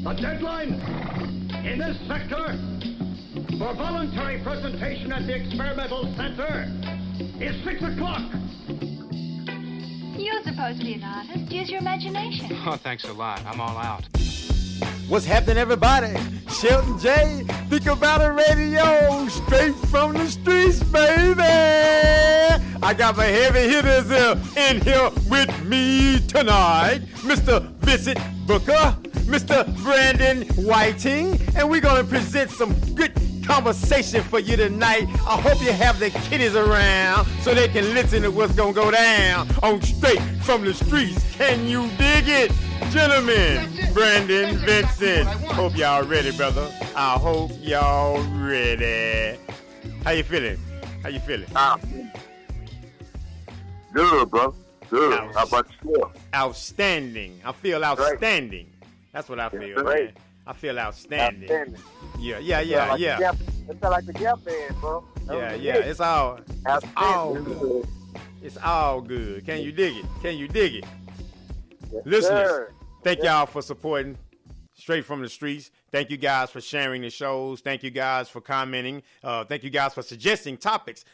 The deadline in this sector for voluntary presentation at the experimental center is 6 o'clock. You're supposed to be an artist. Use your imagination. Oh, thanks a lot. I'm all out. What's happening, everybody? Shelton J. Think About It Radio, straight from the streets, baby. I got my heavy hitters in here with me tonight. Mr. Vincent Booker, Mr. Brandon Whiting, and we're going to present some good conversation for you tonight. I hope you have the kiddies around so they can listen to what's going to go down on Straight from the Streets. Can you dig it? Gentlemen, Brandon, Vincent, hope y'all ready, brother. I hope y'all ready. How you feeling? How you feeling? Good, bro. Good. How about yourself? Outstanding. I feel outstanding. Right. That's what I feel, man. I feel outstanding. Yeah. It's like the Gap Band, bro. Yeah. It's all good. It's all good. Can you dig it? Can you dig it? Yes, listeners, sir. Thank y'all for supporting Straight from the Streets. Thank you guys for sharing the shows. Thank you guys for commenting. Thank you guys for suggesting topics,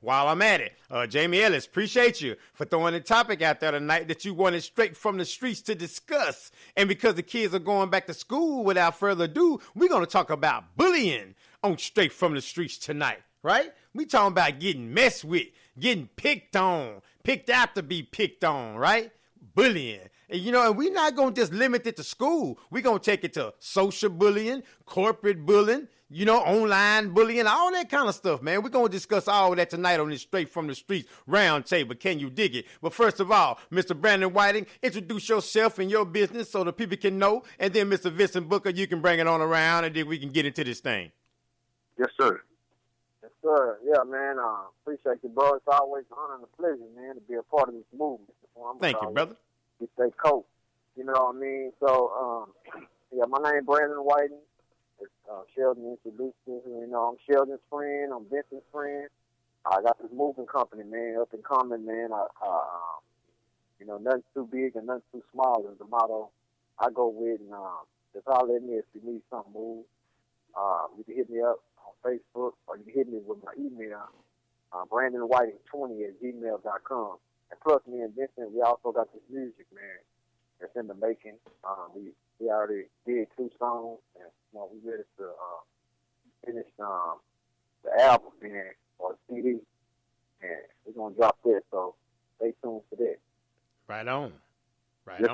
while I'm at it. Jamie Ellis, appreciate you for throwing a topic out there tonight that you wanted Straight from the Streets to discuss. And because the kids are going back to school, without further ado, we're going to talk about bullying on Straight from the Streets tonight, right? We talking about getting messed with, getting picked on, picked out to be picked on, right? Bullying. And we're not going to just limit it to school. We're going to take it to social bullying, corporate bullying, online bullying, all that kind of stuff, man. We're going to discuss all that tonight on this Straight from the Streets round table. Can you dig it? But first of all, Mr. Brandon Whiting, introduce yourself and your business so the people can know. And then Mr. Vincent Booker, you can bring it on around and then we can get into this thing. Yes, sir. Yes, sir. Yeah, man. Appreciate you, bro. It's always an honor and a pleasure, man, to be a part of this movement. Thank you, brother. You stay coach. You know what I mean? So, my name is Brandon Whiting. Shelton introduced me. I'm Shelton's friend. I'm Vincent's friend. I got this moving company, man, up and coming, man. Nothing too big and nothing too small is the motto I go with. And just holler at me if you need something moved. You can hit me up on Facebook or you can hit me with my email, BrandonWhiting20@gmail.com. And plus, me and Vincent, we also got this music, man, that's in the making. We already did 2 songs, and we ready to finish the album, man, or the CD, and we're gonna drop that. So stay tuned for that. Right on,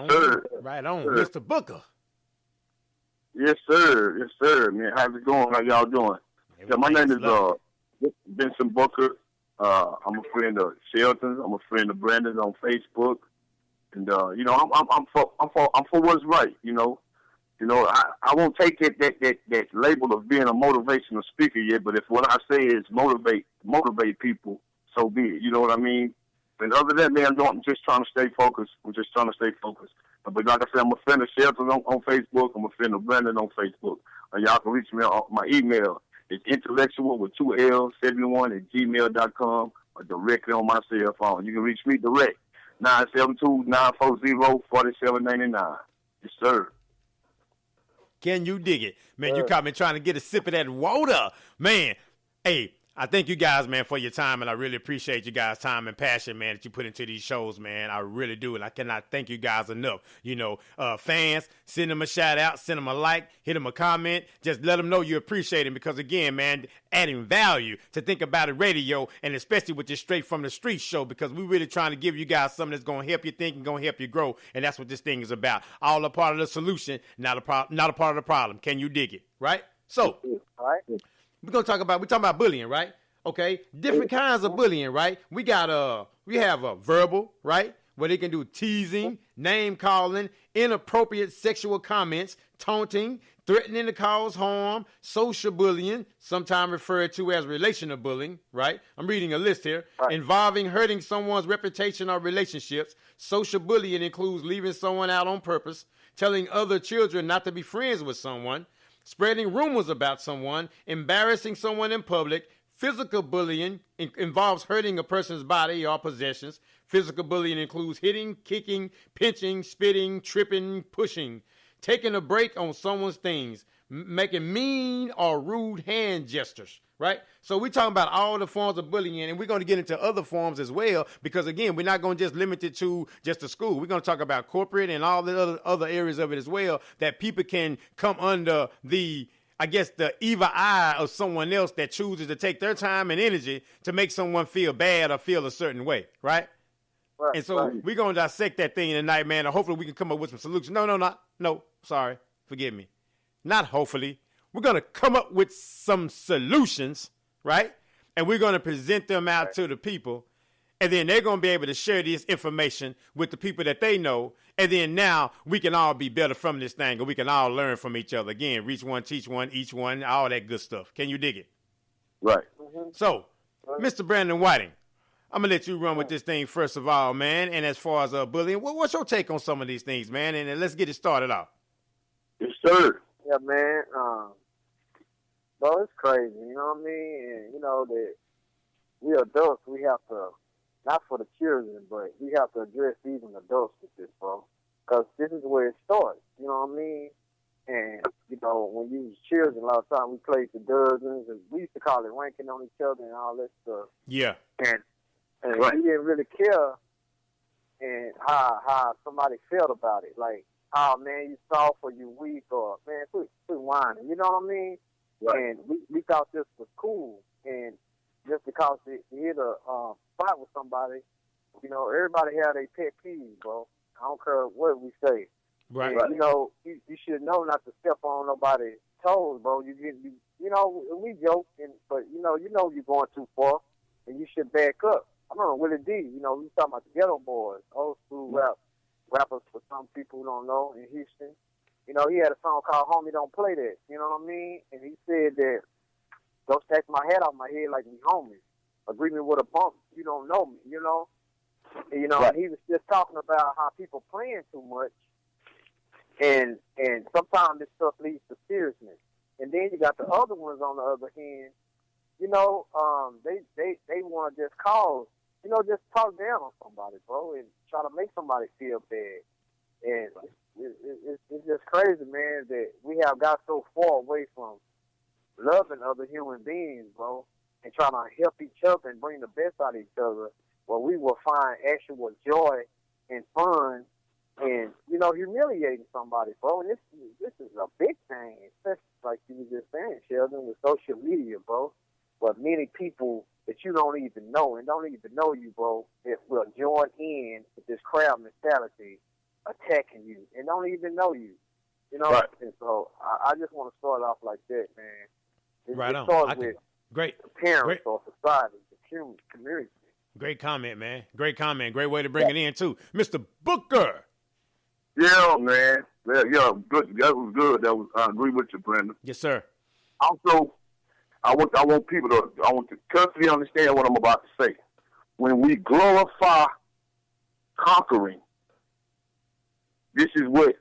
Sir. Right on, Sir. Mr. Booker. Yes, sir, man. How's it going? How y'all doing? My name is Vincent Booker. I'm a friend of Shelton. I'm a friend of Brandon on Facebook, and I'm for what's right. I won't take that label of being a motivational speaker yet. But if what I say is motivate people, so be it. You know what I mean? And other than that, man, I'm just trying to stay focused. I'm just trying to stay focused. But like I said, I'm a friend of Shelton on Facebook. I'm a friend of Brandon on Facebook. Y'all can reach me on my email. It's intellectual with 2 L's 71@gmail.com or directly on my cell phone. You can reach me direct 972-940-4799. Yes, sir. Can you dig it? Man, you caught me trying to get a sip of that water. Man, hey, I thank you guys, man, for your time, and I really appreciate you guys' time and passion, man, that you put into these shows, man. I really do, and I cannot thank you guys enough. Fans, send them a shout-out, send them a like, hit them a comment. Just let them know you appreciate them because, again, man, adding value to Think About It Radio, and especially with this Straight from the Street show, because we're really trying to give you guys something that's going to help you think and going to help you grow, and that's what this thing is about. All a part of the solution, not a part of the problem. Can you dig it, right? So, all right. we're talking about bullying, right? Okay, different kinds of bullying, right? We have a verbal, right, where they can do teasing, name calling, inappropriate sexual comments, taunting, threatening to cause harm, social bullying, sometimes referred to as relational bullying, right? I'm reading a list here. Right. Involving hurting someone's reputation or relationships. Social bullying includes leaving someone out on purpose, telling other children not to be friends with someone, spreading rumors about someone, embarrassing someone in public. Physical bullying involves hurting a person's body or possessions. Physical bullying includes hitting, kicking, pinching, spitting, tripping, pushing. taking a break on someone's things, making mean or rude hand gestures, right? So we're talking about all the forms of bullying, and we're going to get into other forms as well, because, again, we're not going to just limit it to just the school. We're going to talk about corporate and all the other areas of it as well, that people can come under the evil eye of someone else that chooses to take their time and energy to make someone feel bad or feel a certain way, right? Right, and so we're going to dissect that thing tonight, man, and hopefully we can come up with some solutions. No, sorry. Forgive me. Not hopefully. We're going to come up with some solutions, right? And we're going to present them out to the people. And then they're going to be able to share this information with the people that they know. And then now we can all be better from this thing, and we can all learn from each other. Again, reach one, teach one, each one, all that good stuff. Can you dig it? Right. Mm-hmm. So, Mr. Brandon Whiting, I'm going to let you run with this thing first of all, man. And as far as bullying, what's your take on some of these things, man? And let's get it started off. Yes, sir. Yeah, man. Bro, it's crazy. You know what I mean? And, you know, that we adults, we have to, not for the children, but we have to address even adults with this, bro. Because this is where it starts. You know what I mean? And, you know, when you was children, a lot of times we played the dozens, and we used to call it ranking on each other and all that stuff. Yeah. And we didn't really care and how somebody felt about it. Like, oh, man, you soft or you weak, or, man, quit whining. You know what I mean? Right. And we thought this was cool. And just because you hit a fight with somebody, you know, everybody have their pet peeves, bro. I don't care what we say. Right. And, you know, you should know not to step on nobody's toes, bro. You know, we joke, but you know you're going too far, and you should back up. I remember Willie D. You know, we was talking about the Ghetto Boys, old school rappers for some people who don't know in Houston. You know, he had a song called "Homie Don't Play That." You know what I mean? And he said that, "Don't take my head off my head like we homies. Agree me with a bump. You don't know me." You know, and, you know. Right. And he was just talking about how people playing too much. And sometimes this stuff leads to seriousness. And then you got the other ones on the other hand, you know, they want to just cause, you know, just talk down on somebody, bro, and try to make somebody feel bad. And it's just crazy, man, that we have got so far away from loving other human beings, bro, and trying to help each other and bring the best out of each other, where we will find actual joy and fun and, you know, humiliating somebody, bro. And this is a big thing, especially like you were just saying, Sheldon, with social media, bro. But many people that you don't even know and don't even know you, bro, that will join in with this crowd mentality, attacking you, and don't even know you. You know? Right. And so I just want to start off like that, man. Right it on. starts with Great. the parents Great. or society, the community. Great comment, man. Great comment. Great way to bring it in, too. Mr. Booker. Yeah, man. Yeah, good. That was good. I agree with you, Brandon. Yes, sir. Also, I want to carefully understand what I'm about to say. When we glorify conquering, this is what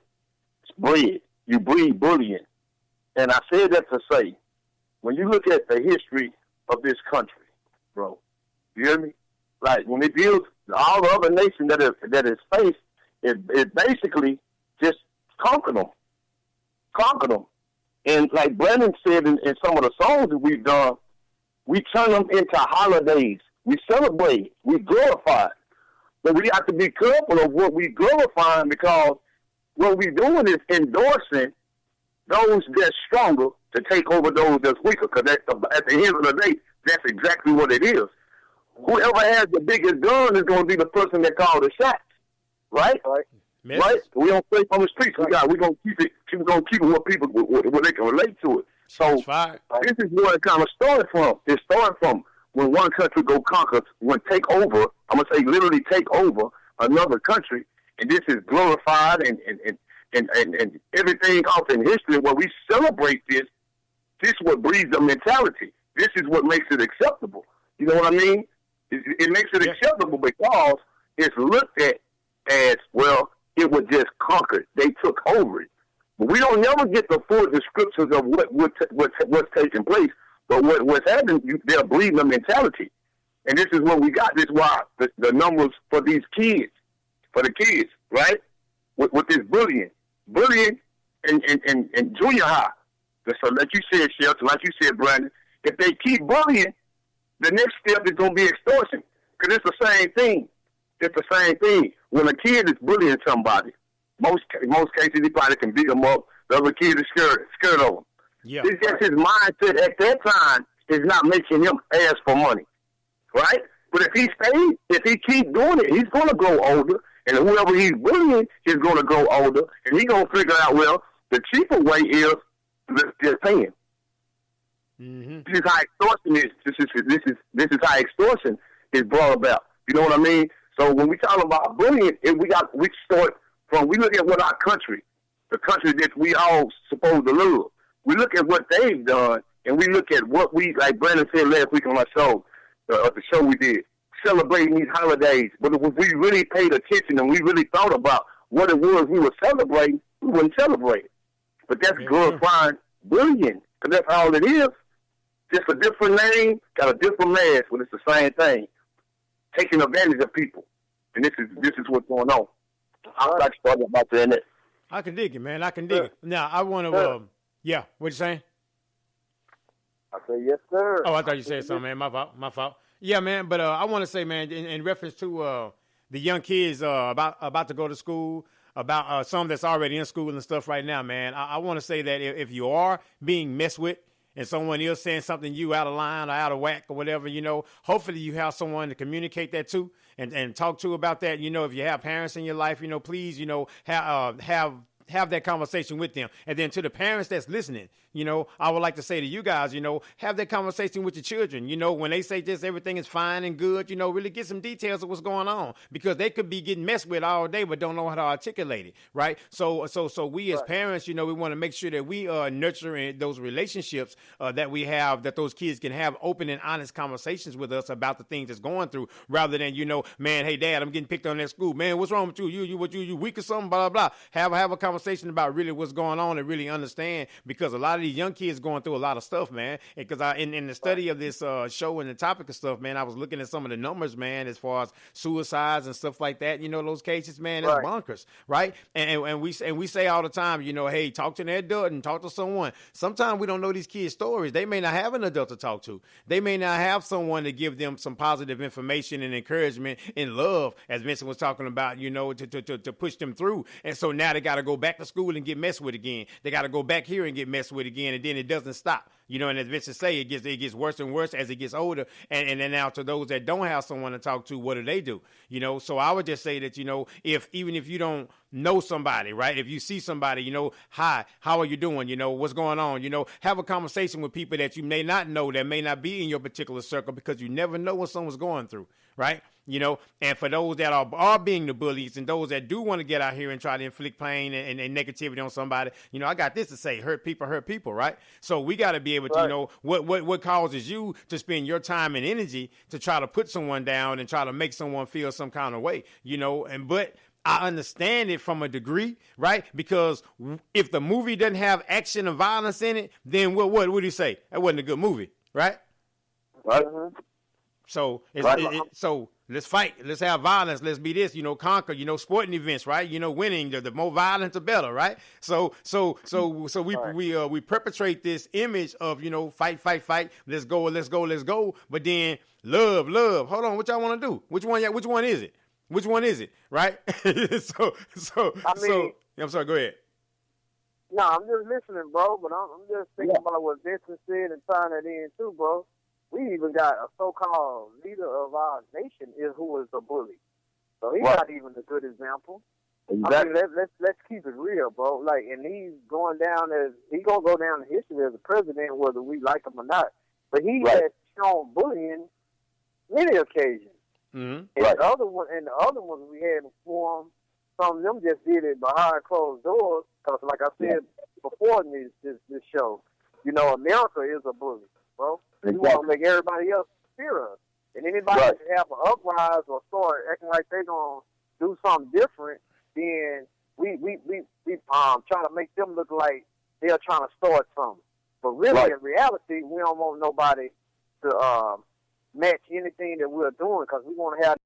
breed. You breed bullying. And I say that to say, when you look at the history of this country, bro, you hear me? Like, when it deals all the other nations that is faced, it basically just conquer them. And like Brandon said in some of the songs that we've done, we turn them into holidays. We celebrate. We glorify. But we have to be careful of what we glorifying, because what we're doing is endorsing those that's stronger to take over those that's weaker. Because at the end of the day, that's exactly what it is. Whoever has the biggest gun is going to be the person that calls the shots. Right? Right? We don't play from the streets. We're going to keep it. We're going to keep it where people, where they can relate to it. So this is where it kind of started from. It started from when one country go conquer, take over. I'm going to say literally take over another country, and this is glorified and everything off in history where we celebrate this. This is what breeds the mentality. This is what makes it acceptable. You know what I mean? It makes it acceptable because it's looked at as, well, it was just conquered. They took over it. But we don't never get the full descriptions of what's taking place. But what's happening, they're breeding a mentality. And this is what we got. This is why the numbers for these kids, right, with this bullying. Bullying in junior high. So like you said, Shelton, like you said, Brandon, if they keep bullying, the next step is going to be extortion. Because it's the same thing. It's the same thing. When a kid is bullying somebody, most cases he probably can beat them up. The other kid is scared of him. Yeah. It's just his mindset at that time is not making him ask for money, right? But if he keep doing it, he's going to grow older, and whoever he's bullying is going to grow older, and he's going to figure out, well, the cheaper way is just paying. Mm-hmm. This is how extortion is. This is how extortion is brought about. You know what I mean? So when we talk about bullying, we start from, we look at what our country, the country that we all supposed to love. We look at what they've done, and we look at what we, like Brandon said last week on our show, the show we did, celebrating these holidays. But if we really paid attention and we really thought about what it was we were celebrating, we wouldn't celebrate it. But that's glorifying bullying, because that's all it is. Just a different name, got a different mask, but it's the same thing. Taking advantage of people. And this is what's going on. I'd like to start about that. I can dig it, man. I can dig it. Now, I want to, yeah, what you saying? I say, yes, sir. Oh, I thought you said something, man. My fault. Yeah, man, but I want to say, man, in reference to the young kids about to go to school, about some that's already in school and stuff right now, man, I want to say that if you are being messed with, and someone else saying something you out of line or out of whack or whatever, hopefully you have someone to communicate that to and talk to about that. If you have parents in your life, please, have that conversation with them. And then to the parents that's listening, I would like to say to you guys, have that conversation with your children. When they say just everything is fine and good, really get some details of what's going on, because they could be getting messed with all day but don't know how to articulate it, right? So we as parents, we want to make sure that we are nurturing those relationships that we have, that those kids can have open and honest conversations with us about the things that's going through, rather than, man, hey, Dad, I'm getting picked on at school. Man, what's wrong with you? You weak or something, blah, blah, blah. Have a conversation about really what's going on and really understand, because a lot of these young kids going through a lot of stuff, man. Because in the study of this show and the topic of stuff, man, I was looking at some of the numbers, man, as far as suicides and stuff like that. Those cases, man, it's bonkers, right? And we say all the time, hey, talk to an adult and talk to someone. Sometimes we don't know these kids' stories. They may not have an adult to talk to. They may not have someone to give them some positive information and encouragement and love, as Vincent was talking about, to push them through. And so now they got to go back to school and get messed with again. They got to go back here and get messed with again, and then it doesn't stop. And as Vincent say, it gets worse and worse as it gets older. And then now to those that don't have someone to talk to, what do? So I would just say that, even if you don't know somebody, right? If you see somebody, hi, how are you doing? What's going on? Have a conversation with people that you may not know, that may not be in your particular circle, because you never know what someone's going through, right? And for those that are being the bullies, and those that do want to get out here and try to inflict pain and negativity on somebody, I got this to say: hurt people, right? So we got to be able to, what causes you to spend your time and energy to try to put someone down and try to make someone feel some kind of way, but I understand it from a degree, right? Because if the movie doesn't have action and violence in it, then what would you say? That wasn't a good movie, right? Right. So so let's fight. Let's have violence. Let's be this, conquer, sporting events, right? Winning, the more violent, the better, right? So we perpetrate this image of, fight. Let's go. But then love. Hold on, what y'all want to do? Which one is it? Which one is it? Right? so I'm sorry, go ahead. No, I'm just listening, bro, but I'm just thinking about what Vincent said and tying that in too, bro. We even got a so-called leader of our nation who is a bully. So he's not even a good example. Exactly. I mean, let's keep it real, bro. Like, and he's gonna go down in history as a president, whether we like him or not. But he has shown bullying many occasions. Mm-hmm. And the other ones we had before him, some of them just did it behind closed doors. Because, like I said before in this show, America is a bully, bro. We want to make everybody else fear us. And anybody that have an uprise or start acting like they're going to do something different, then we try to make them look like they're trying to start something. But really, in reality, we don't want nobody to match anything that we're doing, because we want to have